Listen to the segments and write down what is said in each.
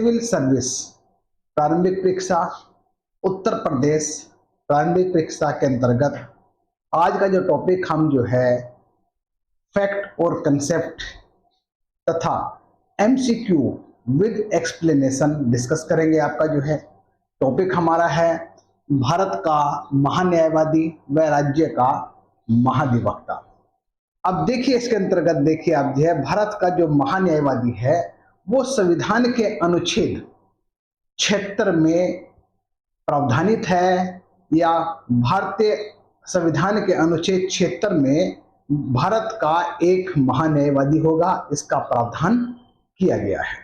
Civil service प्रारंभिक परीक्षा उत्तर प्रदेश प्रारंभिक परीक्षा के अंतर्गत आज का जो टॉपिक हम जो है फैक्ट और कंसेप्ट तथा एमसीक्यू विद एक्सप्लेनेशन डिस्कस करेंगे। आपका जो है टॉपिक हमारा है भारत का महान्यायवादी व राज्य का महाधिवक्ता। अब देखिए इसके अंतर्गत देखिए आप जो है भारत का जो महान्यायवादी है वो संविधान के अनुच्छेद 76 में प्रावधानित है या भारतीय संविधान के अनुच्छेद 76 में भारत का एक महान्यायवादी होगा, इसका प्रावधान किया गया है।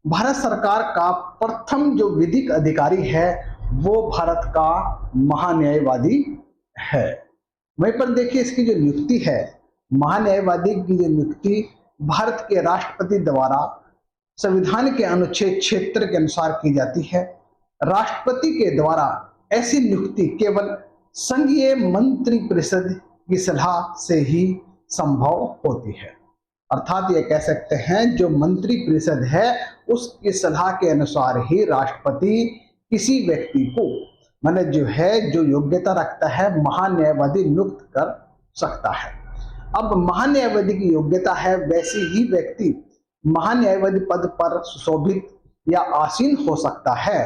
भारत सरकार का प्रथम जो विधिक अधिकारी है वो भारत का महान्यायवादी है। वहीं पर देखिए इसकी जो नियुक्ति है महान्यायवादी की जो नियुक्ति भारत के राष्ट्रपति द्वारा संविधान के अनुच्छेद 76 के अनुसार की जाती है। राष्ट्रपति के द्वारा ऐसी नियुक्ति केवल संघीय मंत्री परिषद की सलाह से ही संभव होती है। अर्थात ये कह सकते हैं जो मंत्री परिषद है उसकी सलाह के अनुसार ही राष्ट्रपति किसी व्यक्ति को मतलब जो है जो योग्यता रखता है महान्यायवादी नियुक्त कर सकता है। अब महान्यायवादी की योग्यता है वैसे ही व्यक्ति महान्यायवादी पद पर सुशोभित या आसीन हो सकता है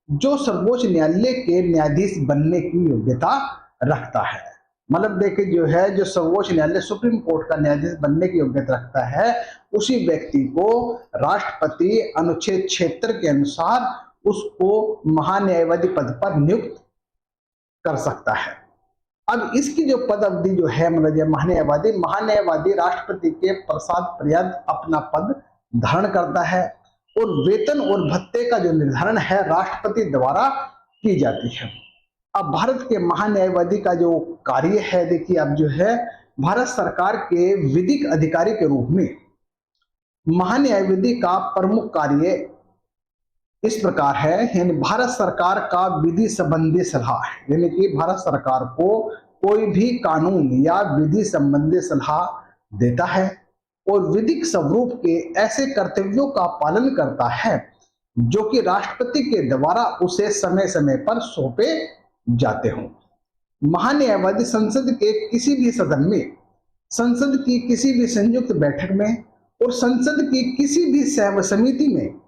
जो सर्वोच्च न्यायालय के न्यायाधीश बनने की योग्यता रखता है। मतलब देखिए जो है जो सर्वोच्च न्यायालय सुप्रीम कोर्ट का न्यायाधीश बनने की योग्यता रखता है उसी व्यक्ति को राष्ट्रपति अनुच्छेद 76 के अनुसार उसको महान्यायवादी पद पर नियुक्त कर सकता है। अब इसकी जो पद अवधि जो है मतलब महान्यायवादी राष्ट्रपति के प्रसाद पर्यंत अपना पद धारण करता है और वेतन और भत्ते का जो निर्धारण है राष्ट्रपति द्वारा की जाती है। अब भारत के महान्यायवादी का जो कार्य है देखिए अब जो है भारत सरकार के विधिक अधिकारी के रूप में महान्यायवादी का प्रमुख कार्य इस प्रकार है, यानी भारत सरकार का विधि संबंधी सलाह, यानी कि भारत सरकार को कोई भी कानून या विधि संबंधी सलाह देता है और विधिक स्वरूप के ऐसे कर्तव्यों का पालन करता है जो कि राष्ट्रपति के द्वारा उसे समय समय पर सौंपे जाते हों। महान्यायवादी संसद के किसी भी सदन में, संसद की किसी भी संयुक्त बैठक में और संसद की किसी भी समिति में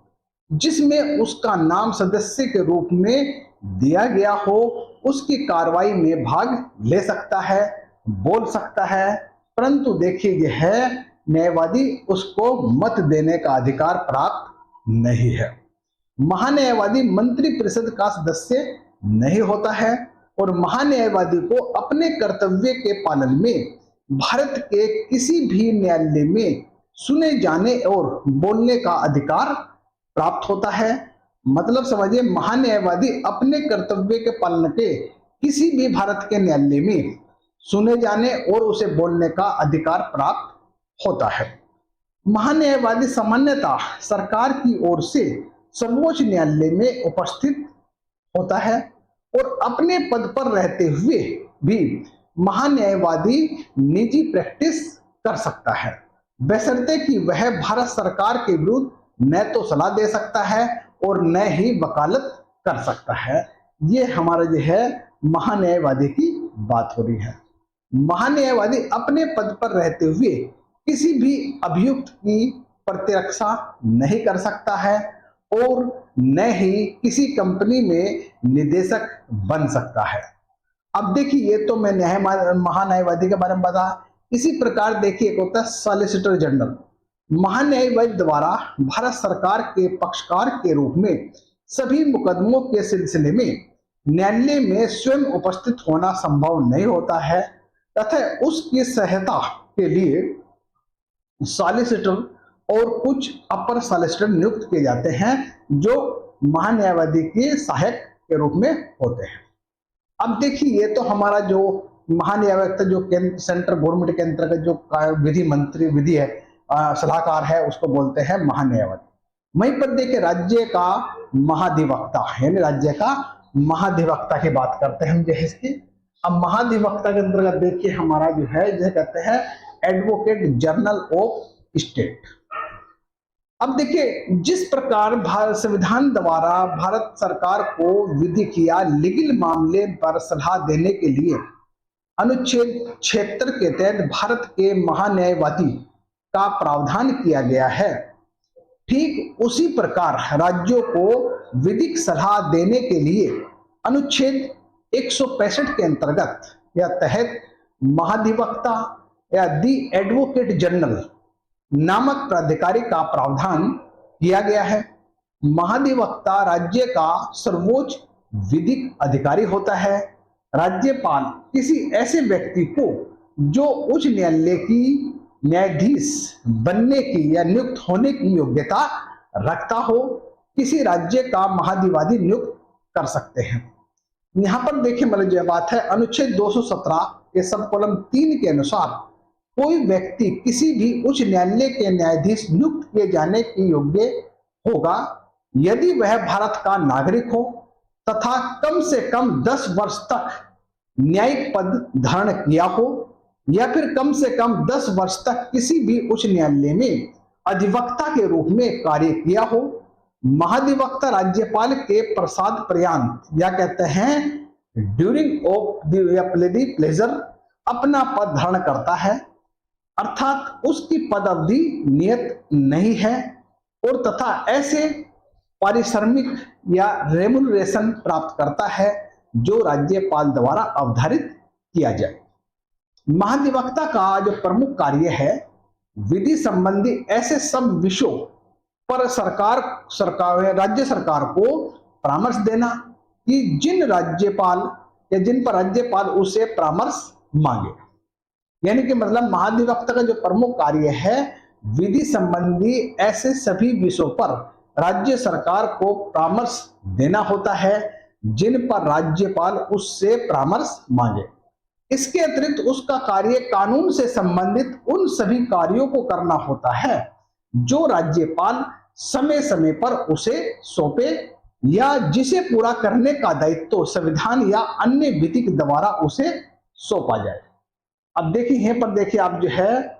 जिसमें उसका नाम सदस्य के रूप में दिया गया हो उसकी कार्रवाई में भाग ले सकता है, बोल सकता है, परंतु देखिए यह है न्यायवादी उसको मत देने का अधिकार प्राप्त नहीं है। महान्यायवादी मंत्री परिषद का सदस्य नहीं होता है और महान्यायवादी को अपने कर्तव्य के पालन में भारत के किसी भी न्यायालय में सुने जाने और बोलने का अधिकार प्राप्त होता है। मतलब समझिए महान्यायवादी अपने कर्तव्य के पालन के किसी भी भारत के न्यायालय में सुने जाने और उसे बोलने का अधिकार प्राप्त होता है। महान्यायवादी सामान्यतः सरकार की ओर से सर्वोच्च न्यायालय में उपस्थित होता है और अपने पद पर रहते हुए भी महान्यायवादी निजी प्रैक्टिस कर सकता है बशर्ते कि वह भारत सरकार के विरुद्ध न तो सलाह दे सकता है और न ही वकालत कर सकता है। ये हमारा जो है महान्यायवादी की बात हो रही है। महान्यायवादी अपने पद पर रहते हुए किसी भी अभियुक्त की प्रतिरक्षा नहीं कर सकता है और न ही किसी कंपनी में निदेशक बन सकता है। अब देखिए ये तो मैं महान्यायवादी के बारे में बताया। इसी प्रकार देखिए एक होता है सॉलिसिटर जनरल। महान्यायवादी द्वारा भारत सरकार के पक्षकार के रूप में सभी मुकदमों के सिलसिले में न्यायालय में स्वयं उपस्थित होना संभव नहीं होता है तथा उसकी सहायता के लिए सॉलिसिटर और कुछ अपर सॉलिसिटर नियुक्त किए जाते हैं जो महान्यायवादी के सहायक के रूप में होते हैं। अब देखिए ये तो हमारा जो महान्यायवादी जो सेंट्रल गवर्नमेंट के अंतर्गत जो विधि मंत्री विधि है सलाहकार है उसको बोलते हैं महान्यायवादी। वहीं पर देखिए राज्य का महाधिवक्ता, यानी राज्य का महाधिवक्ता की बात करते हैं हम जो है इसकी। अब महाधिवक्ता के अंतर्गत देखिए हमारा जो है जैसे कहते हैं एडवोकेट जनरल ऑफ स्टेट। अब देखिए, जिस प्रकार भारत संविधान द्वारा भारत सरकार को विधिक या लीगल मामले पर सलाह देने के लिए अनुच्छेद 76 के तहत भारत के महान्यायवादी का प्रावधान किया गया है, ठीक उसी प्रकार राज्यों को विधिक सलाह देने के लिए अनुच्छेद 165 के अंतर्गत या तहत महाधिवक्ता या दी एडवोकेट जनरल नामक प्राधिकारी का प्रावधान किया गया है। महाधिवक्ता राज्य का सर्वोच्च विधिक अधिकारी होता है। राज्यपाल किसी ऐसे व्यक्ति को जो उच्च न्यायालय की न्यायाधीश बनने की या नियुक्त होने की योग्यता रखता हो, किसी राज्य का महाधिवक्ता नियुक्त कर सकते हैं। यहां पर देखिए, मतलब जो बात है, अनुच्छेद 217 के सब कॉलम 3 के अनुसार कोई व्यक्ति किसी भी उच्च न्यायालय के न्यायाधीश नियुक्त किए जाने के योग्य होगा यदि वह भारत का नागरिक हो तथा कम से कम 10 वर्ष तक न्यायिक पद धारण किया हो या फिर कम से कम 10 वर्ष तक किसी भी उच्च न्यायालय में अधिवक्ता के रूप में कार्य किया हो। महाधिवक्ता राज्यपाल के प्रसाद पर्यंत या कहते हैं ड्यूरिंग ऑफ द प्लेजर अपना पद धारण करता है, अर्थात उसकी पद अवधि नियत नहीं है और तथा ऐसे पारिश्रमिक या रेमुनरेशन प्राप्त करता है जो राज्यपाल द्वारा अवधारित किया जाए। महाधिवक्ता का जो प्रमुख कार्य है, विधि संबंधी ऐसे सब विषयों पर राज्य सरकार को परामर्श देना कि जिन पर राज्यपाल उसे परामर्श मांगे। यानी कि मतलब महाधिवक्ता का जो प्रमुख कार्य है, विधि संबंधी ऐसे सभी विषयों पर राज्य सरकार को परामर्श देना होता है जिन पर राज्यपाल उससे परामर्श मांगे। इसके अतिरिक्त उसका कार्य कानून से संबंधित उन सभी कार्यों को करना होता है जो राज्यपाल समय समय पर उसे सौंपे या जिसे पूरा करने का दायित्व संविधान या अन्य विधिक द्वारा उसे सौंपा जाए। अब देखिए, यहां पर देखिए आप जो है,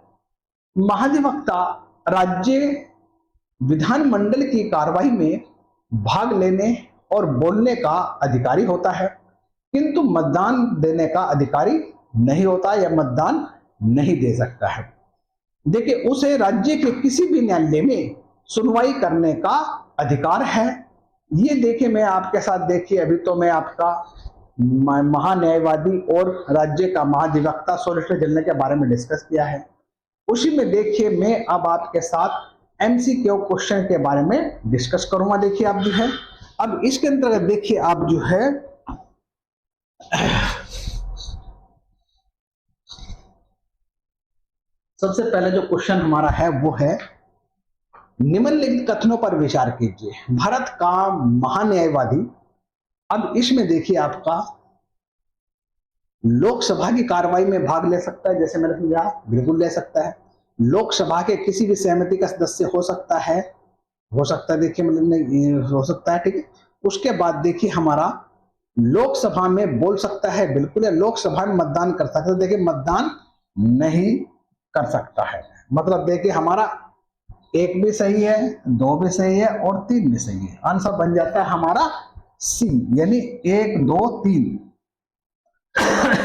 महाधिवक्ता राज्य विधानमंडल की कार्रवाई में भाग लेने और बोलने का अधिकारी होता है, किंतु मतदान देने का अधिकारी नहीं होता या मतदान नहीं दे सकता है। देखिए, उसे राज्य के किसी भी न्यायालय में सुनवाई करने का अधिकार है। ये देखिए, मैं आपके साथ देखिए, अभी तो मैं आपका महान्यायवादी और राज्य का महाधिवक्ता सॉलिसिटर जनरल के बारे में डिस्कस किया है। उसी में देखिए, मैं अब आपके साथ एमसीक्यू क्वेश्चन के बारे में डिस्कस करूंगा। देखिए आप जो है, अब इसके अंतर्गत देखिए आप जो है, सबसे पहले जो क्वेश्चन हमारा है वो है, निम्नलिखित कथनों पर विचार कीजिए। भारत का महान्यायवादी, अब इसमें देखिए आपका लोकसभा की कार्रवाई में भाग ले सकता है, जैसे मैंने समझा, बिल्कुल ले सकता है। लोकसभा के किसी भी सहमति का सदस्य हो सकता है, देखिए मतलब हो सकता है, ठीक है। उसके बाद देखिए हमारा लोकसभा में बोल सकता है, बिल्कुल है। लोकसभा में मतदान कर सकता है, देखिए मतदान नहीं कर सकता है। मतलब देखिए हमारा 1 भी सही है, 2 भी सही है और 3 भी सही है। आंसर बन जाता है हमारा सी, यानी 1 2 3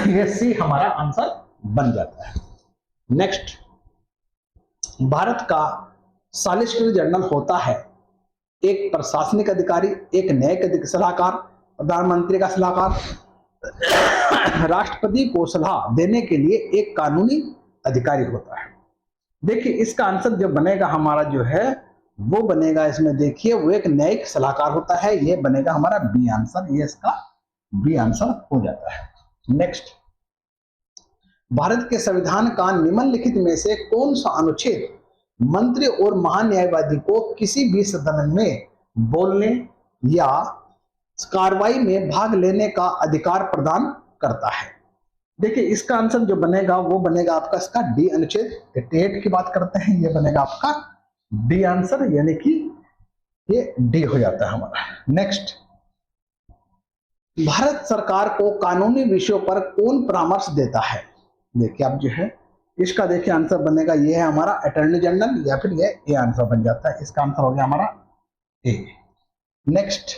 ये सी हमारा आंसर बन जाता है। नेक्स्ट, भारत का सॉलिसिटर जनरल होता है एक प्रशासनिक अधिकारी, एक न्यायिक सलाहकार, प्रधानमंत्री का सलाहकार, राष्ट्रपति को सलाह देने के लिए एक कानूनी अधिकारी होता है। देखिए इसका आंसर जो बनेगा हमारा जो है वो बनेगा, इसमें देखिए वो एक न्यायिक सलाहकार होता है, ये बनेगा हमारा बी आंसर, ये इसका बी आंसर हो जाता है। नेक्स्ट, भारत के संविधान का निम्नलिखित में से कौन सा अनुच्छेद मंत्री और महान्यायवादी को किसी भी सदन में बोलने या कार्रवाई में भाग लेने का अधिकार प्रदान करता है? देखिए इसका आंसर जो बनेगा वो बनेगा आपका इसका डी, अनुच्छेद 88 की बात करते हैं, ये बनेगा आपका डी आंसर, यानी कि ये डी हो जाता है हमारा। नेक्स्ट, भारत सरकार को कानूनी विषयों पर कौन परामर्श देता है? देखिए आप जो है इसका देखिए आंसर बनेगा, ये है हमारा अटॉर्नी जनरल, या फिर ये ए आंसर बन जाता है। इसका आंसर हो गया हमारा ए। नेक्स्ट,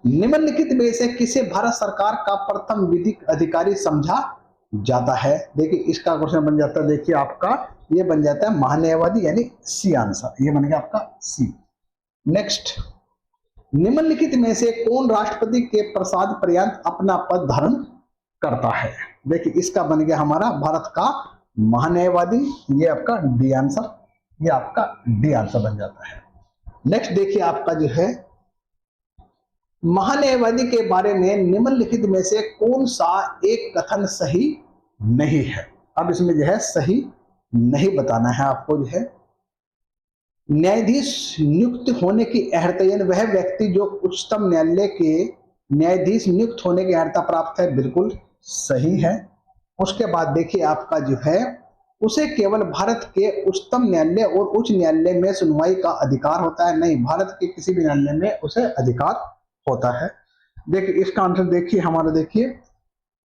निम्नलिखित में से किसे भारत सरकार का प्रथम विधिक अधिकारी समझा जाता है? देखिए इसका क्वेश्चन बन जाता है, देखिए आपका ये बन जाता है महान्यायवादी, यानी सी आंसर, ये बन गया आपका सी। नेक्स्ट, निम्नलिखित में से कौन राष्ट्रपति के प्रसाद पर्यंत अपना पद धारण करता है? देखिए इसका बन गया हमारा भारत का महान्यायवादी, ये आपका डी आंसर, ये आपका डी आंसर बन जाता है। नेक्स्ट देखिए आपका जो है महान्यायवादी के बारे में निम्नलिखित में से कौन सा एक कथन सही नहीं है? अब इसमें जो है सही नहीं बताना है आपको, जो है न्यायाधीश नियुक्त होने की अहर्ता, यानी वह व्यक्ति जो उच्चतम न्यायालय के न्यायाधीश नियुक्त होने की अहर्ता प्राप्त है, बिल्कुल सही है। उसके बाद देखिए आपका जो है उसे केवल भारत के उच्चतम न्यायालय और उच्च न्यायालय में सुनवाई का अधिकार होता है, नहीं, भारत के किसी भी न्यायालय में उसे अधिकार होता है। देखिए इसका आंसर देखिए हमारा, देखिए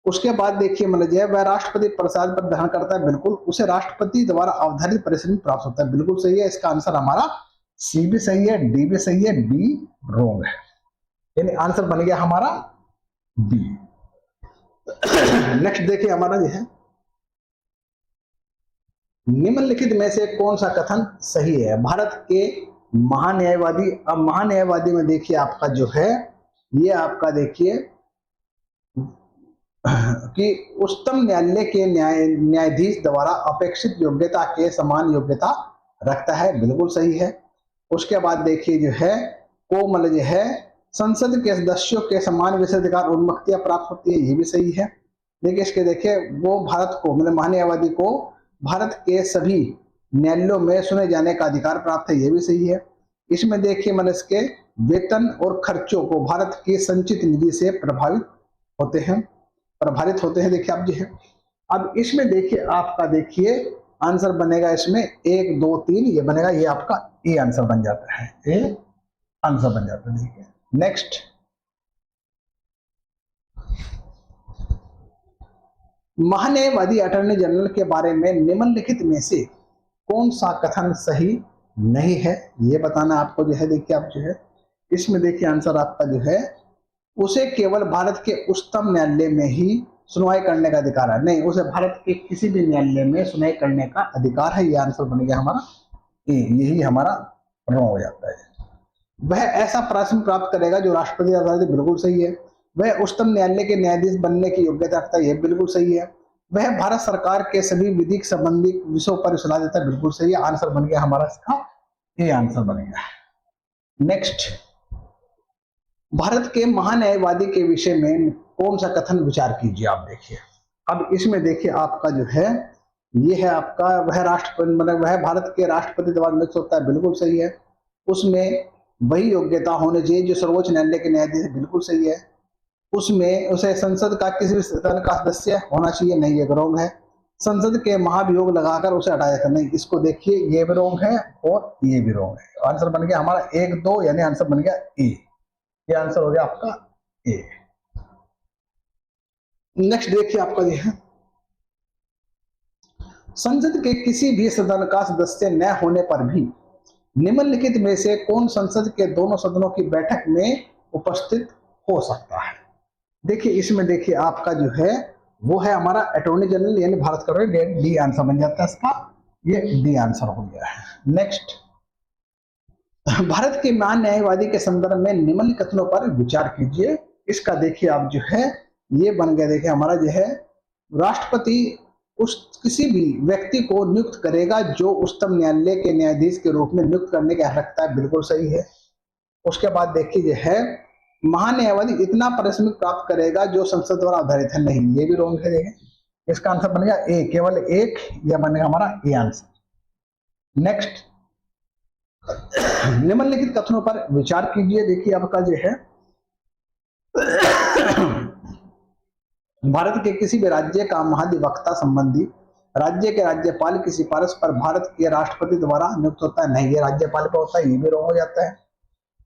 उसके बाद देखिए मतलब जो है वह राष्ट्रपति प्रसाद पर धारण करता है, बिल्कुल, उसे राष्ट्रपति द्वारा अवधारित परिश्रम प्राप्त होता है, बिल्कुल सही है। इसका आंसर हमारा सी भी सही है, डी भी सही है, बी रॉन्ग है, यानी आंसर बन गया हमारा बी। नेक्स्ट देखिए हमारा जो है निम्नलिखित में से कौन सा कथन सही है? भारत के महान्यायवादी, अब महान्यायवादी में देखिए आपका जो है ये आपका देखिए कि उच्चतम न्यायालय के न्यायाधीश द्वारा अपेक्षित योग्यता के समान योग्यता रखता है, बिल्कुल सही है। उसके बाद देखिए जो है को मतलब जो है संसद के सदस्यों के समान विशेषाधिकार उन्मुक्तियां प्राप्त होती है, ये भी सही है। देखिए इसके देखिए वो भारत को मतलब महान्यायवादी को भारत के सभी न्यायालयों में सुने जाने का अधिकार प्राप्त है, ये भी सही है। इसमें देखिए मतलब इसके वेतन और खर्चों को भारत की संचित निधि से प्रभावित होते हैं। देखिए आप जो है अब इसमें देखिए आपका देखिए आंसर बनेगा इसमें 1 2 3, ये बनेगा, ये आपका ए आंसर बन जाता है, ए आंसर बन जाता है। देखिए नेक्स्ट, महान्यायवादी अटॉर्नी जनरल के बारे में निम्नलिखित में से कौन सा कथन सही नहीं है? ये बताना आपको जो है, देखिए आप जो है इसमें देखिए आंसर आपका जो है उसे केवल भारत के उच्चतम न्यायालय में ही सुनवाई करने का अधिकार है, नहीं, उसे भारत के किसी भी न्यायालय में सुनवाई करने का अधिकार है, ये आंसर बन गया हमारा ए, यही हमारा रॉन्ग हो जाता है। वह ऐसा प्रशासन प्राप्त करेगा जो राष्ट्रपति आधारित, बिल्कुल सही है। वह उच्चतम न्यायालय के न्यायाधीश बनने की योग्यता रखता है, यह बिल्कुल सही है। वह भारत सरकार के सभी विधिक संबंधी विषयों पर सलाह देता है, बिल्कुल सही है। आंसर बन गया हमारा इसका ए आंसर बन गया। नेक्स्ट, भारत के महान्यायवादी के विषय में कौन सा कथन विचार कीजिए? आप देखिए अब इसमें देखिए आपका जो है ये है आपका वह राष्ट्रपति मतलब वह भारत के राष्ट्रपति द्वारा नियुक्त होता है, बिल्कुल सही है। उसमें वही योग्यता होनी चाहिए जो सर्वोच्च न्यायालय के न्यायाधीश है, बिल्कुल सही है। उसमें उसे संसद का किसी भी सदन का सदस्य होना चाहिए, नहीं, ये रॉन्ग है। संसद के महाभियोग लगाकर उसे हटाया जाता, नहीं, इसको देखिए ये भी रॉन्ग है और ये भी रॉन्ग है। आंसर बन गया हमारा 1 2, यानी आंसर बन गया ए, ये आंसर हो गया आपका ए। नेक्स्ट देखिए आपका ये है संसद के किसी भी सदन का सदस्य न होने पर भी निम्नलिखित में से कौन संसद के दोनों सदनों की बैठक में उपस्थित हो सकता है? देखिए इसमें देखिए आपका जो है वो है हमारा अटॉर्नी जनरल, यानी भारत का, डी आंसर बन जाता है इसका, ये डी आंसर हो गया है। नेक्स्ट, भारत के महान न्यायवादी के संदर्भ में निम्नलिखित कथनों पर विचार कीजिए। इसका देखिए आप जो है ये बन गया, देखिए हमारा जो है राष्ट्रपति उस किसी भी व्यक्ति को नियुक्त करेगा जो उच्चतम न्यायालय के न्यायाधीश के रूप में नियुक्त करने की हक रखता है, बिल्कुल सही है। उसके बाद देखिए जो है महान्यायवादी इतना पारिश्रमिक प्राप्त करेगा जो संसद द्वारा आधारित है, नहीं, ये भी रॉन्ग है। देखिए इसका आंसर बनेगा ए, केवल एक, यह बनेगा हमारा ए आंसर। नेक्स्ट, निम्नलिखित कथनों पर विचार कीजिए। देखिए आपका जो है भारत के किसी भी राज्य का महाधिवक्ता संबंधी राज्य के राज्यपाल की सिफारिश पर भारत के राष्ट्रपति द्वारा नियुक्त होता है, नहीं, ये राज्यपाल पर होता है, ये भी रॉन्ग हो जाता है।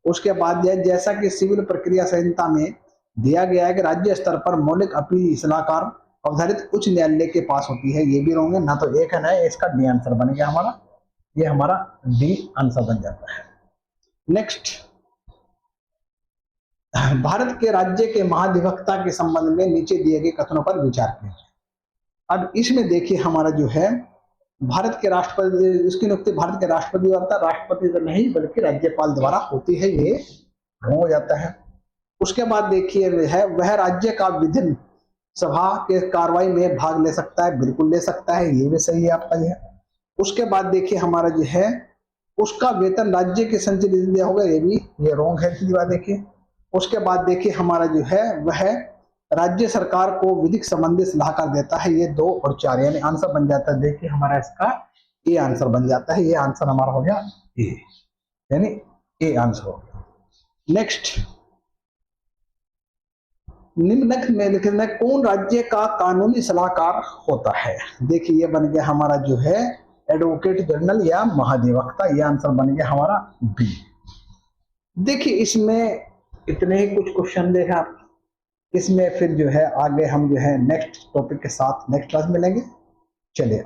उसके बाद जैसा कि सिविल प्रक्रिया संहिता में दिया गया है कि राज्य स्तर पर मौलिक अपील सलाहकार अवधारित उच्च न्यायालय के पास होती है। ये भी रॉन्ग है, ना तो एक है ना, इसका डी आंसर बन गया हमारा, ये हमारा डी आंसर बन जाता है। नेक्स्ट, भारत के राज्य के महाधिवक्ता के संबंध में नीचे दिए गए कथनों पर विचार कीजिए। अब इसमें देखिए हमारा जो है भारत के राष्ट्रपति, इसकी नियुक्ति भारत के राष्ट्रपति द्वारा, राष्ट्रपति तो नहीं बल्कि राज्यपाल द्वारा होती है, ये हो जाता है। उसके बाद देखिए वह राज्य का विधान सभा के कार्रवाई में भाग ले सकता है, बिल्कुल ले सकता है, ये भी सही है आपका ये। उसके बाद देखिए हमारा जो है उसका वेतन राज्य के संचित दिया होगा, ये भी ये रॉन्ग है। देखिए उसके बाद देखिए हमारा जो है वह राज्य सरकार को विधिक संबंधी सलाहकार देता है, ये 2 और 4 यानी आंसर बन जाता है। देखिए हमारा इसका ए आंसर बन जाता है, ये आंसर हमारा हो गया ए, यानी ए आंसर हो गया। नेक्स्ट, निम्नलिखित में लिखित कौन राज्य का कानूनी सलाहकार होता है? देखिए ये बन गया हमारा जो है एडवोकेट जनरल या महाधिवक्ता, ये आंसर बन गया हमारा बी। देखिए इसमें इतने ही कुछ क्वेश्चन देखा आप, इसमें फिर जो है आगे हम जो है नेक्स्ट टॉपिक के साथ नेक्स्ट क्लास मिलेंगे। चलिए।